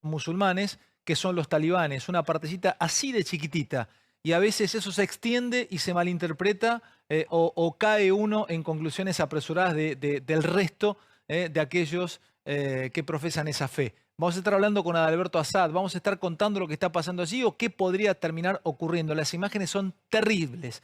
musulmanes, que son los talibanes, una partecita así de chiquitita. Y a veces eso se extiende y se malinterpreta o cae uno en conclusiones apresuradas del resto de aquellos que profesan esa fe. Vamos a estar hablando con Adalberto Assad, vamos a estar contando lo que está pasando allí o qué podría terminar ocurriendo. Las imágenes son terribles.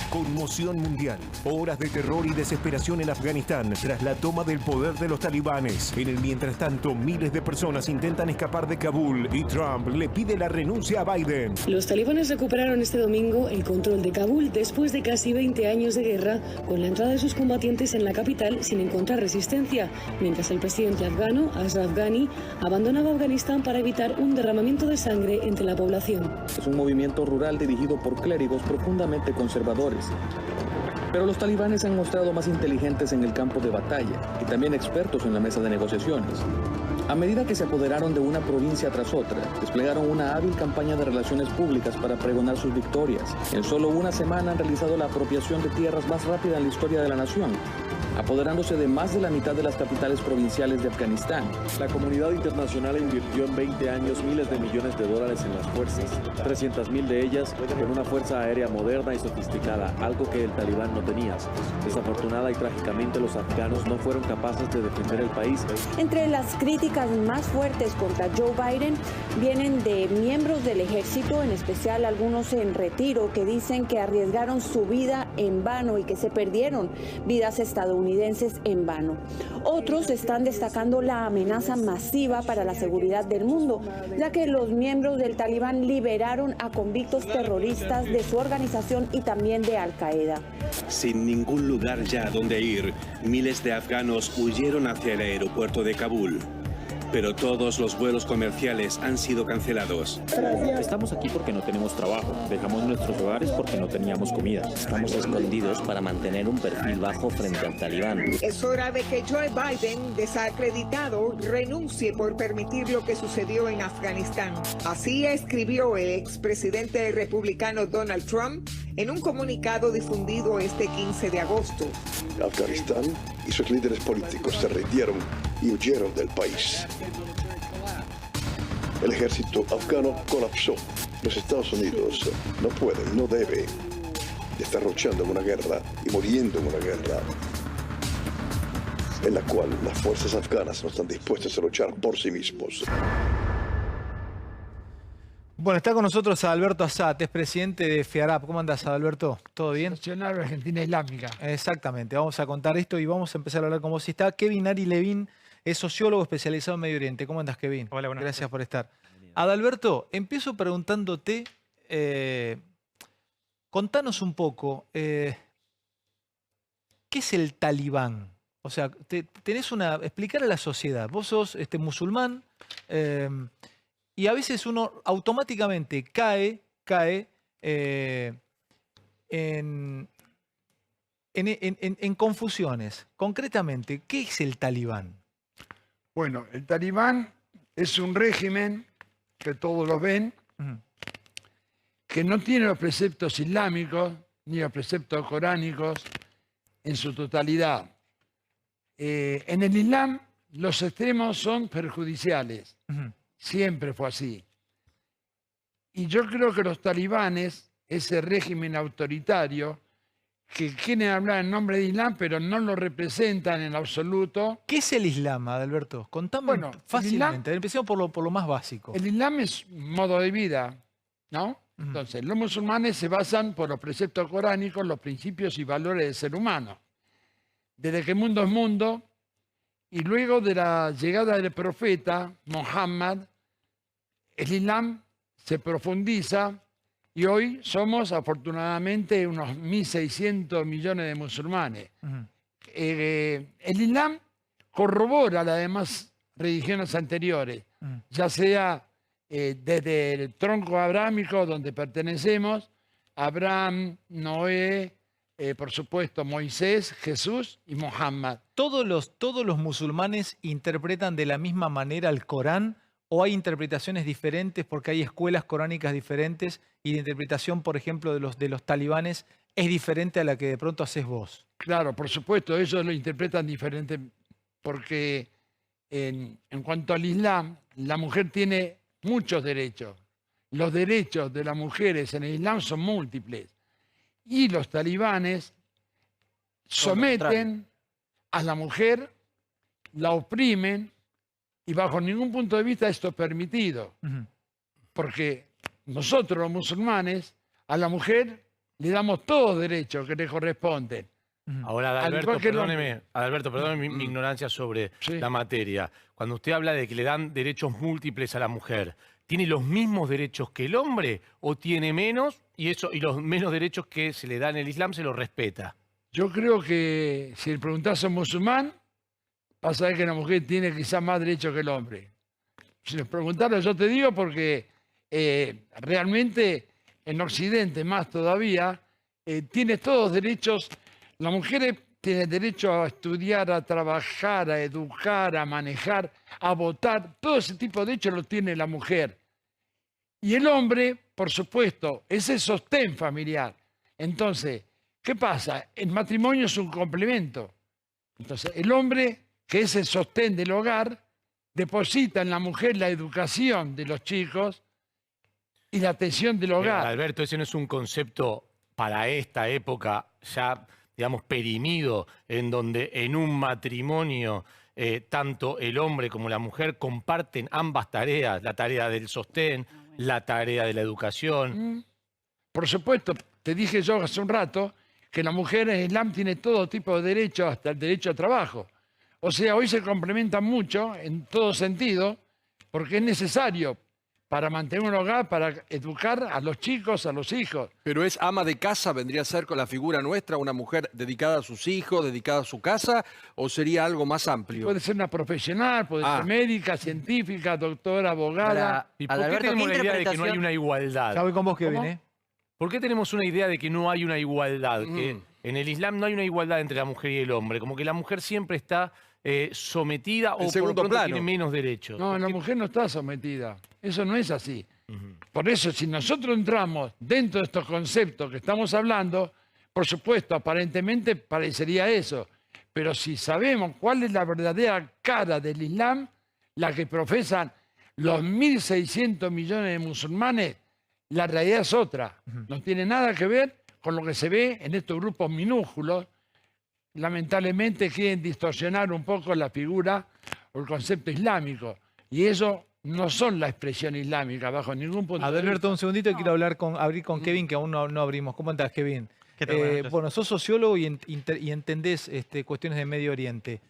Conmoción mundial. Horas de terror y desesperación en Afganistán tras la toma del poder de los talibanes. En el mientras tanto, miles de personas intentan escapar de Kabul y Trump le pide la renuncia a Biden. Los talibanes recuperaron este domingo el control de Kabul después de casi 20 años de guerra, con la entrada de sus combatientes en la capital sin encontrar resistencia, mientras el presidente afgano, Ashraf Ghani, abandonaba Afganistán para evitar un derramamiento de sangre entre la población. Es un movimiento rural dirigido por clérigos profundamente conservadores. Pero los talibanes se han mostrado más inteligentes en el campo de batalla y también expertos en la mesa de negociaciones. A medida que se apoderaron de una provincia tras otra, desplegaron una hábil campaña de relaciones públicas para pregonar sus victorias. En solo una semana han realizado la apropiación de tierras más rápida en la historia de la nación, apoderándose de más de la mitad de las capitales provinciales de Afganistán. La comunidad internacional invirtió en 20 años miles de millones de dólares en las fuerzas, 300.000 de ellas con una fuerza aérea moderna y sofisticada, algo que el talibán no tenía. Desafortunada y trágicamente, los afganos no fueron capaces de defender el país. Entre las críticas más fuertes contra Joe Biden vienen de miembros del ejército, en especial algunos en retiro, que dicen que arriesgaron su vida en vano y que se perdieron vidas estadounidenses en vano. Otros están destacando la amenaza masiva para la seguridad del mundo, ya que los miembros del Talibán liberaron a convictos terroristas de su organización y también de Al-Qaeda. Sin ningún lugar ya donde ir, miles de afganos huyeron hacia el aeropuerto de Kabul. Pero todos los vuelos comerciales han sido cancelados. Estamos aquí porque no tenemos trabajo. Dejamos nuestros hogares porque no teníamos comida. Estamos escondidos para mantener un perfil bajo frente al talibán. Es hora de que Joe Biden, desacreditado, renuncie por permitir lo que sucedió en Afganistán. Así escribió el expresidente republicano Donald Trump en un comunicado difundido este 15 de agosto. Afganistán y sus líderes políticos se rindieron y huyeron del país. El ejército afgano colapsó. Los Estados Unidos no pueden, no deben estar luchando en una guerra y muriendo en una guerra en la cual las fuerzas afganas no están dispuestas a luchar por sí mismos. Bueno, está con nosotros Adalberto Assad, es presidente de FIARAP. ¿Cómo andás, Adalberto? ¿Todo bien? Nacional Argentina Islámica. Exactamente, vamos a contar esto y vamos a empezar a hablar con vos. Está Kevin Ari Levin, es sociólogo especializado en Medio Oriente. ¿Cómo andás, Kevin? Hola, buenas Gracias por estar. Adalberto, empiezo preguntándote, contanos un poco, ¿qué es el talibán? O sea, explicar a la sociedad. Vos sos musulmán, y a veces uno automáticamente cae en confusiones. Concretamente, ¿qué es el talibán? Bueno, el talibán es un régimen que todos lo ven, que no tiene los preceptos islámicos ni los preceptos coránicos en su totalidad. En el Islam, los extremos son perjudiciales. Siempre fue así. Y yo creo que los talibanes, ese régimen autoritario, que quieren hablar en nombre de Islam, pero no lo representan en absoluto. ¿Qué es el Islam, Adalberto? Contame fácilmente. Empecemos por lo más básico. El Islam es un modo de vida, ¿no? Entonces, los musulmanes se basan por los preceptos coránicos, los principios y valores del ser humano. Desde que el mundo es mundo, y luego de la llegada del profeta Muhammad, el Islam se profundiza y hoy somos afortunadamente unos 1.600 millones de musulmanes. El Islam corrobora las demás religiones anteriores, ya sea desde el tronco abrámico donde pertenecemos, Abraham, Noé, por supuesto Moisés, Jesús y Muhammad. ¿Todos los musulmanes interpretan de la misma manera el Corán o hay interpretaciones diferentes porque hay escuelas coránicas diferentes y la interpretación, por ejemplo, de los talibanes es diferente a la que de pronto haces vos. Claro, por supuesto, ellos lo interpretan diferente porque en cuanto al Islam, la mujer tiene muchos derechos. Los derechos de las mujeres en el Islam son múltiples. Y los talibanes someten a la mujer, la oprimen y bajo ningún punto de vista esto es permitido. Porque nosotros los musulmanes a la mujer le damos todos los derechos que le corresponden. Ahora, Adalberto, perdóneme mi ignorancia sobre la materia. Cuando usted habla de que le dan derechos múltiples a la mujer, ¿tiene los mismos derechos que el hombre o tiene menos y los menos derechos que se le dan en el Islam se los respeta? Yo creo que si le preguntás a un musulmán, vas a ver que la mujer tiene quizás más derechos que el hombre. Si les preguntaron, yo te digo porque realmente en Occidente más todavía tiene todos los derechos. La mujer tiene derecho a estudiar, a trabajar, a educar, a manejar, a votar. Todo ese tipo de derechos lo tiene la mujer. Y el hombre, por supuesto, es el sostén familiar. Entonces, ¿qué pasa? El matrimonio es un complemento. Entonces, el hombre, que es el sostén del hogar, deposita en la mujer la educación de los chicos y la atención del hogar. Alberto, ese no es un concepto para esta época ya, digamos, perimido, en donde en un matrimonio tanto el hombre como la mujer comparten ambas tareas, la tarea del sostén, la tarea de la educación. Por supuesto, te dije yo hace un rato que la mujer en el Islam tiene todo tipo de derechos, hasta el derecho al trabajo. O sea, hoy se complementan mucho en todo sentido, porque es necesario para mantener un hogar, para educar a los chicos, a los hijos. Pero es ama de casa, vendría a ser con la figura nuestra, una mujer dedicada a sus hijos, dedicada a su casa, ¿o sería algo más amplio? Puede ser una profesional, puede ser médica, científica, doctora, abogada. ¿Y por qué tenemos la idea de que no hay una igualdad? Ya voy con vos, Kevin, ¿Por qué tenemos una idea de que no hay una igualdad? Que en el Islam no hay una igualdad entre la mujer y el hombre, como que la mujer siempre está sometida o por lo pronto tiene menos derechos. No, la mujer no está sometida. Eso no es así. Por eso, si nosotros entramos dentro de estos conceptos que estamos hablando, por supuesto, aparentemente parecería eso. Pero si sabemos cuál es la verdadera cara del Islam, la que profesan los 1.600 millones de musulmanes, la realidad es otra. No tiene nada que ver con lo que se ve en estos grupos minúsculos. Lamentablemente quieren distorsionar un poco la figura o el concepto islámico. Y eso no son la expresión islámica bajo ningún punto de vista. Adalberto, un segundito, quiero abrir con Kevin, que aún no abrimos. ¿Cómo estás, Kevin? ¿Qué tal? Bueno, sos sociólogo y entendés cuestiones de Medio Oriente.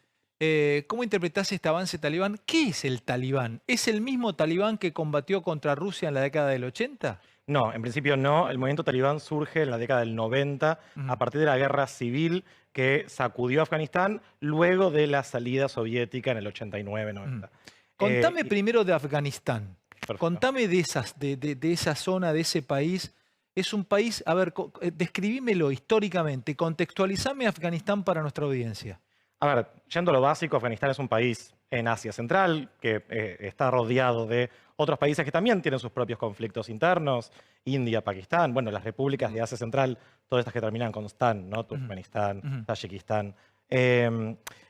¿Cómo interpretás este avance talibán? ¿Qué es el talibán? ¿Es el mismo talibán que combatió contra Rusia en la década del 80? No, en principio no. El movimiento talibán surge en la década del 90 a partir de la guerra civil que sacudió a Afganistán luego de la salida soviética en el 89-90. Contame primero de Afganistán. Perfecto. Contame de esa zona, de ese país. Es un país, a ver, describímelo históricamente, contextualizame Afganistán para nuestra audiencia. A ver, yendo a lo básico, Afganistán es un país en Asia Central que está rodeado de otros países que también tienen sus propios conflictos internos, India, Pakistán, bueno, las repúblicas de Asia Central, todas estas que terminan con Stan, ¿no? Turkmenistán, Tayikistán.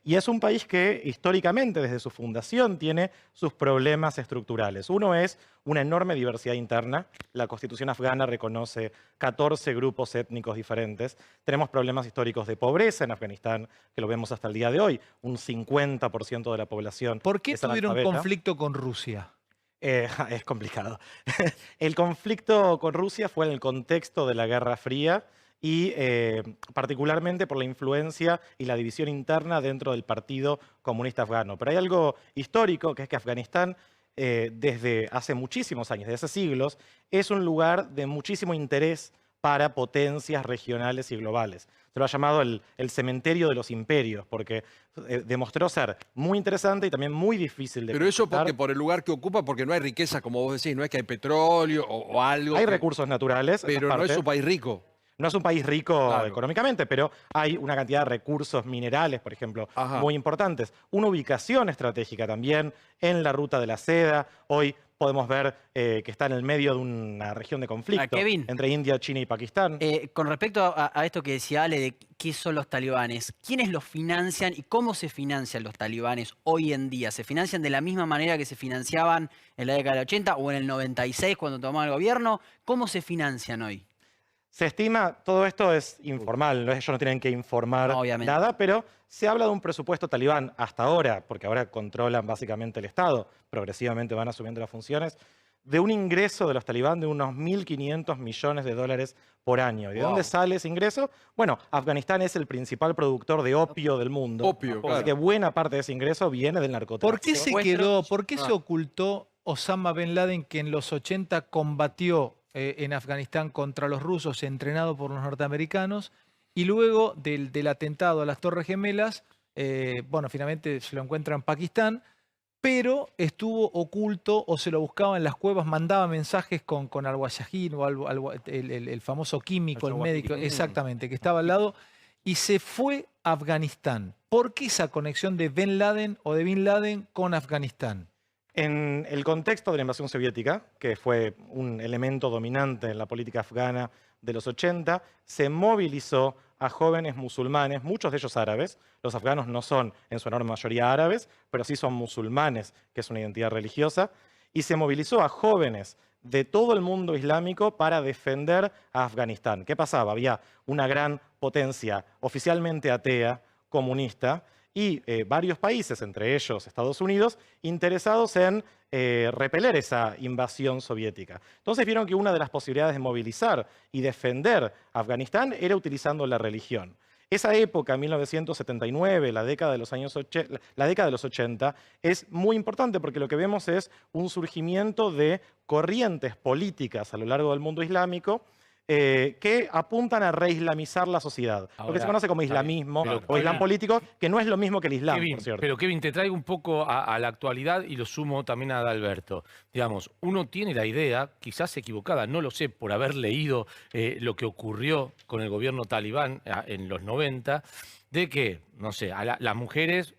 Y es un país que históricamente, desde su fundación, tiene sus problemas estructurales. Uno es una enorme diversidad interna. La Constitución afgana reconoce 14 grupos étnicos diferentes. Tenemos problemas históricos de pobreza en Afganistán, que lo vemos hasta el día de hoy. Un 50% de la población. ¿Por qué tuvieron conflicto con Rusia? Es complicado. El conflicto con Rusia fue en el contexto de la Guerra Fría y particularmente por la influencia y la división interna dentro del Partido Comunista Afgano. Pero hay algo histórico, que es que Afganistán, desde hace muchísimos años, desde hace siglos, es un lugar de muchísimo interés para potencias regionales y globales. Se lo ha llamado el cementerio de los imperios, porque demostró ser muy interesante y también muy difícil de Pero eso porque por el lugar que ocupa, porque no hay riqueza, como vos decís, no es que hay petróleo o algo. Hay recursos naturales. Pero no es un país rico. No es un país rico económicamente, pero hay una cantidad de recursos minerales, por ejemplo, muy importantes. Una ubicación estratégica también en la ruta de la seda. Hoy podemos ver que está en el medio de una región de conflicto entre India, China y Pakistán. Con respecto a esto que decía Ale de qué son los talibanes, ¿quiénes los financian y cómo se financian los talibanes hoy en día? ¿Se financian de la misma manera que se financiaban en la década del 80 o en el 96 cuando tomaban el gobierno? ¿Cómo se financian hoy? Se estima, todo esto es informal, ellos no tienen que informar nada, pero se habla de un presupuesto talibán hasta ahora, porque ahora controlan básicamente el Estado, progresivamente van asumiendo las funciones, de un ingreso de los talibán de unos 1.500 millones de dólares por año. ¿Y de dónde sale ese ingreso? Bueno, Afganistán es el principal productor de opio del mundo. Así que buena parte de ese ingreso viene del narcotráfico. ¿Por qué se quedó, por qué se ocultó Osama Bin Laden, que en los 80 combatió en Afganistán contra los rusos, entrenado por los norteamericanos, y luego del atentado a las Torres Gemelas, bueno, finalmente se lo encuentra en Pakistán, pero estuvo oculto o se lo buscaba en las cuevas, mandaba mensajes con Al-Wajahin o el famoso químico, el médico, exactamente, que estaba al lado, y se fue a Afganistán. ¿Por qué esa conexión de Bin Laden o de Bin Laden con Afganistán? En el contexto de la invasión soviética, que fue un elemento dominante en la política afgana de los 80, se movilizó a jóvenes musulmanes, muchos de ellos árabes. Los afganos no son en su enorme mayoría árabes, pero sí son musulmanes, que es una identidad religiosa, y se movilizó a jóvenes de todo el mundo islámico para defender a Afganistán. ¿Qué pasaba? Había una gran potencia oficialmente atea, comunista, y varios países, entre ellos Estados Unidos, interesados en repeler esa invasión soviética. Entonces vieron que una de las posibilidades de movilizar y defender a Afganistán era utilizando la religión. Esa época, 1979, la década de los 80, es muy importante porque lo que vemos es un surgimiento de corrientes políticas a lo largo del mundo islámico que apuntan a reislamizar la sociedad. Lo que se conoce como islamismo o islam político, que no es lo mismo que el islam, Kevin, por cierto. Pero Kevin, te traigo un poco a la actualidad y lo sumo también a Adalberto. Digamos, uno tiene la idea, quizás equivocada, no lo sé, por haber leído lo que ocurrió con el gobierno talibán en los 90, de que, no sé, las mujeres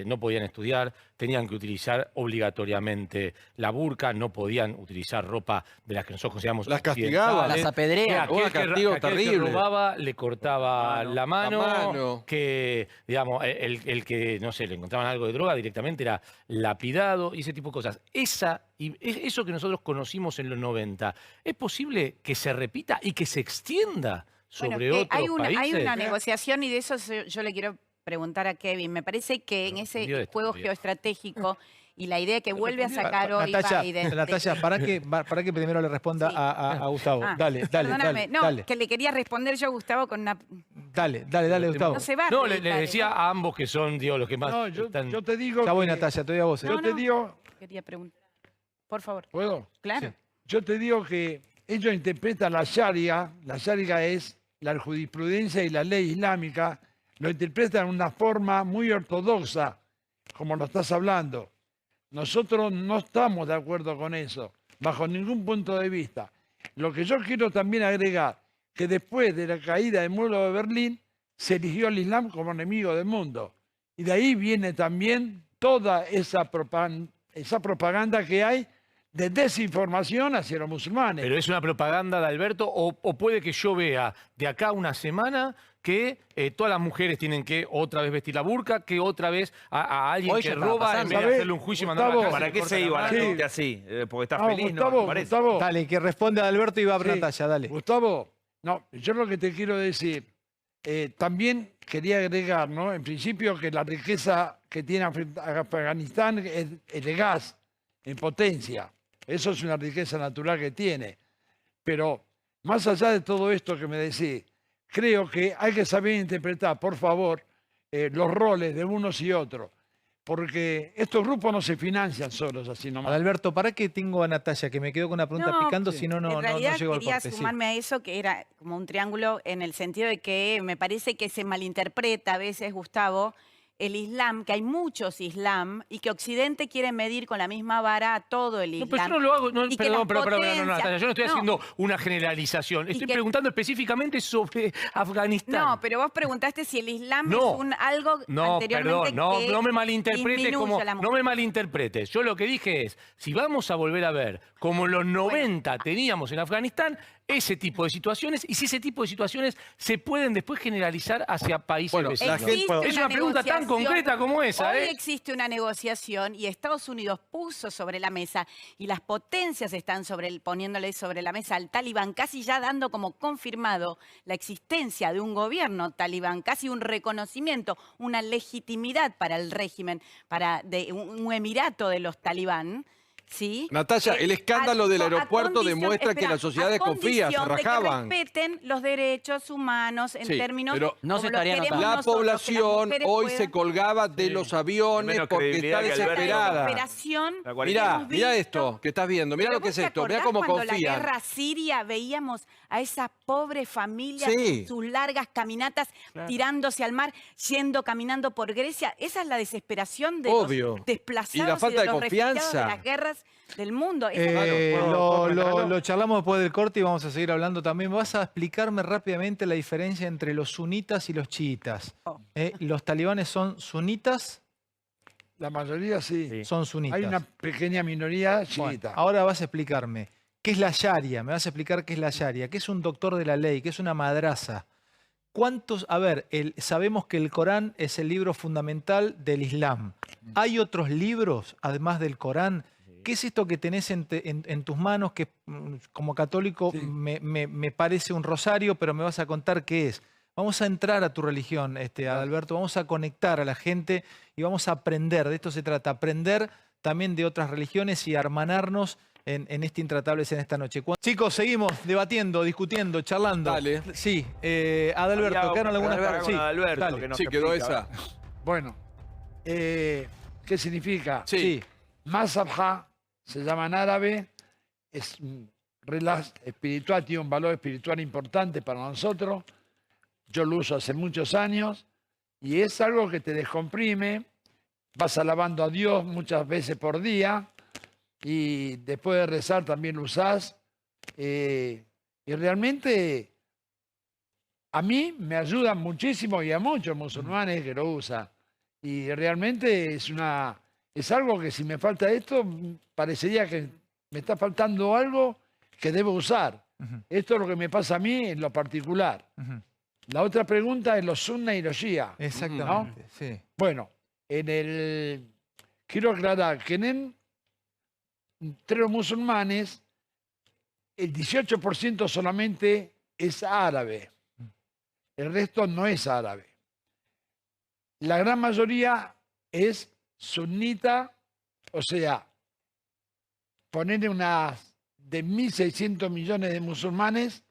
no podían estudiar, tenían que utilizar obligatoriamente la burka, no podían utilizar ropa de las que nosotros consideramos las castigaban, las apedreaban. Un castigo terrible. Que robaba, le cortaba la mano, que, digamos, el que, no sé, le encontraban algo de droga, directamente era lapidado y ese tipo de cosas. Eso que nosotros conocimos en los 90, ¿es posible que se repita y que se extienda sobre otros países? Hay una negociación y de eso yo le quiero preguntar a Kevin. Me parece que en ese juego geoestratégico y la idea que vuelve a sacar hoy Biden... Natalia, para que primero le responda a Gustavo. Dale. Que le quería responder yo a Gustavo con una... Dale, Gustavo. No se va. No, le decía a ambos que son, digo, los que más están... Yo te digo... Ya voy, Natalia, te doy a vos. Yo te digo... Quería preguntar. Por favor. ¿Puedo? Claro. Sí. Yo te digo que ellos interpretan la Sharia es la jurisprudencia y la ley islámica, lo interpretan de una forma muy ortodoxa, como lo estás hablando. Nosotros no estamos de acuerdo con eso, bajo ningún punto de vista. Lo que yo quiero también agregar, que después de la caída del muro de Berlín, se eligió al Islam como enemigo del mundo. Y de ahí viene también toda esa propaganda que hay de desinformación hacia los musulmanes. ¿Pero es una propaganda de Alberto o puede que yo vea de acá a una semana que todas las mujeres tienen que otra vez vestir la burka, que otra vez a alguien que roba en vez de hacerle un juicio y mandarlo a la ¿Para qué se iba la gente así? Porque está feliz, Gustavo, ¿no? Parece. Gustavo, dale, que responde a Alberto y va a Natalia, dale. Gustavo, no, yo lo que te quiero decir, también quería agregar, ¿no? En principio que la riqueza que tiene Afganistán es el gas en potencia. Eso es una riqueza natural que tiene. Pero más allá de todo esto que me decís, creo que hay que saber interpretar, por favor, los roles de unos y otros. Porque estos grupos no se financian solos así nomás. Alberto, ¿para qué tengo a Natalia? Que me quedo con una pregunta picando, si no llego al corte. Quería sumarme a eso, que era como un triángulo, en el sentido de que me parece que se malinterpreta a veces, Gustavo, el Islam, que hay muchos Islam, y que Occidente quiere medir con la misma vara a todo el Islam. No, pero yo no lo hago. No, y que perdón, las no, Natalia, yo no estoy haciendo una generalización. Estoy preguntando específicamente sobre Afganistán. No, pero vos preguntaste si el Islam es algo anteriormente perdón, no me malinterpretes no me malinterpretes. Yo lo que dije es, si vamos a volver a ver como en los 90 teníamos en Afganistán, ese tipo de situaciones, y si ese tipo de situaciones se pueden después generalizar hacia países vecinos. Es una pregunta tan concreta como esa. Hoy existe una negociación y Estados Unidos puso sobre la mesa y las potencias están poniéndole sobre la mesa al talibán, casi ya dando como confirmado la existencia de un gobierno talibán, casi un reconocimiento, una legitimidad para el régimen, de un emirato de los talibán. ¿Sí? Natalia, el escándalo del aeropuerto demuestra que la sociedad desconfía, se rajaban. Que respeten los derechos humanos en términos... Pero la población hoy se colgaba de los aviones porque está desesperada. Mira esto que estás viendo, mira lo que es esto, mira cómo confían. Cuando la guerra siria veíamos a esa pobre familia en sus largas caminatas tirándose al mar, caminando por Grecia. Esa es la desesperación de los desplazados y la falta de confianza de las guerras del mundo. Lo charlamos después del corte y vamos a seguir hablando también. ¿Vas a explicarme rápidamente la diferencia entre los sunitas y los chiitas? ¿Los talibanes son sunitas? La mayoría sí. Son sunitas. Hay una pequeña minoría chiita. Bueno, ahora vas a explicarme. ¿Qué es la Sharia? Me vas a explicar qué es la Sharia. ¿Qué es un doctor de la ley? ¿Qué es una madrasa? ¿Cuántos? A ver, sabemos que el Corán es el libro fundamental del Islam. ¿Hay otros libros, además del Corán? ¿Qué es esto que tenés en tus manos que como católico me parece un rosario, pero me vas a contar qué es? Vamos a entrar a tu religión, Adalberto, vamos a conectar a la gente y vamos a aprender. De esto se trata, aprender también de otras religiones y hermanarnos en este Intratables en esta noche. Chicos, seguimos debatiendo, discutiendo, charlando. Dale. Sí, Adalberto, ¿quedaron algunas preguntas? Sí, Adalberto, sí, quedó esa. Bueno, ¿qué significa? Sí. Mazhabha se llama en árabe, es espiritual, tiene un valor espiritual importante para nosotros. Yo lo uso hace muchos años y es algo que te descomprime. Vas alabando a Dios muchas veces por día y después de rezar también lo usás. Y realmente a mí me ayuda muchísimo y a muchos musulmanes que lo usan. Y realmente es algo que si me falta esto, parecería que me está faltando algo que debo usar. Esto es lo que me pasa a mí en lo particular. La otra pregunta es los sunna y los shia. Exactamente, ¿no? sí. Bueno, quiero aclarar que entre los musulmanes el 18% solamente es árabe. El resto no es árabe. La gran mayoría es sunnita, o sea, poner de 1.600 millones de musulmanes,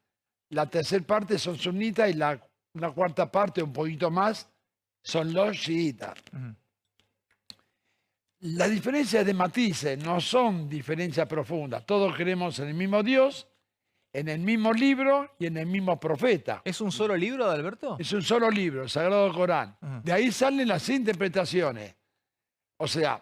la tercera parte son sunitas y una cuarta parte, un poquito más, son los chiitas. La diferencia de matices no son diferencias profundas. Todos creemos en el mismo Dios, en el mismo libro y en el mismo profeta. ¿Es un solo libro, Adalberto? Es un solo libro, el Sagrado Corán. De ahí salen las interpretaciones. O sea,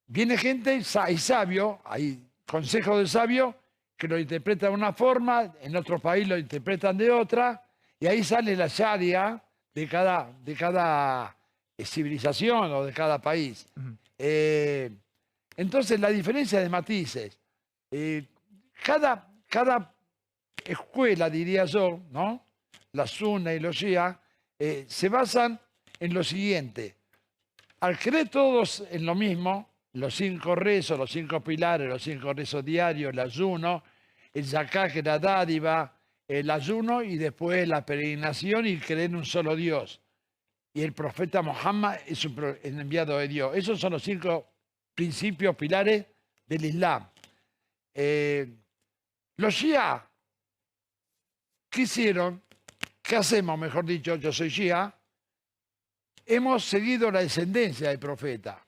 viene gente, hay sabio, hay consejos de sabio que lo interpretan de una forma, en otro país lo interpretan de otra, y ahí sale la sharia de cada civilización o de cada país. Entonces, la diferencia de matices. Cada escuela, diría yo, ¿no? La sunna y los shia, se basan en lo siguiente. Al creer todos en lo mismo, los 5 rezos, los 5 pilares, los 5 rezos diarios, el ayuno, el zakah, que es la dádiva, el ayuno y después la peregrinación y creer en un solo Dios. Y el profeta Muhammad es el enviado de Dios. Esos son los 5 principios, pilares del Islam. Los shia, ¿qué hicieron? ¿Qué hacemos, mejor dicho? Yo soy shia. Hemos seguido la descendencia del profeta.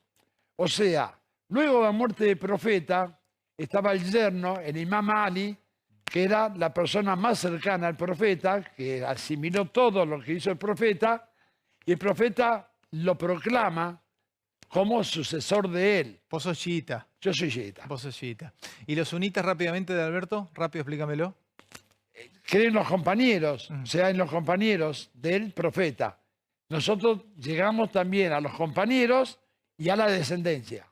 O sea, luego de la muerte del profeta, estaba el yerno, el imam Ali, que era la persona más cercana al profeta, que asimiló todo lo que hizo el profeta, y el profeta lo proclama como sucesor de él. Vos sos chiita. Yo soy chiita. Vos sos chiita. ¿Y los sunitas rápidamente de Alberto? Rápido, explícamelo. Creen los compañeros, o sea, en los compañeros del profeta. Nosotros llegamos también a los compañeros y a la descendencia.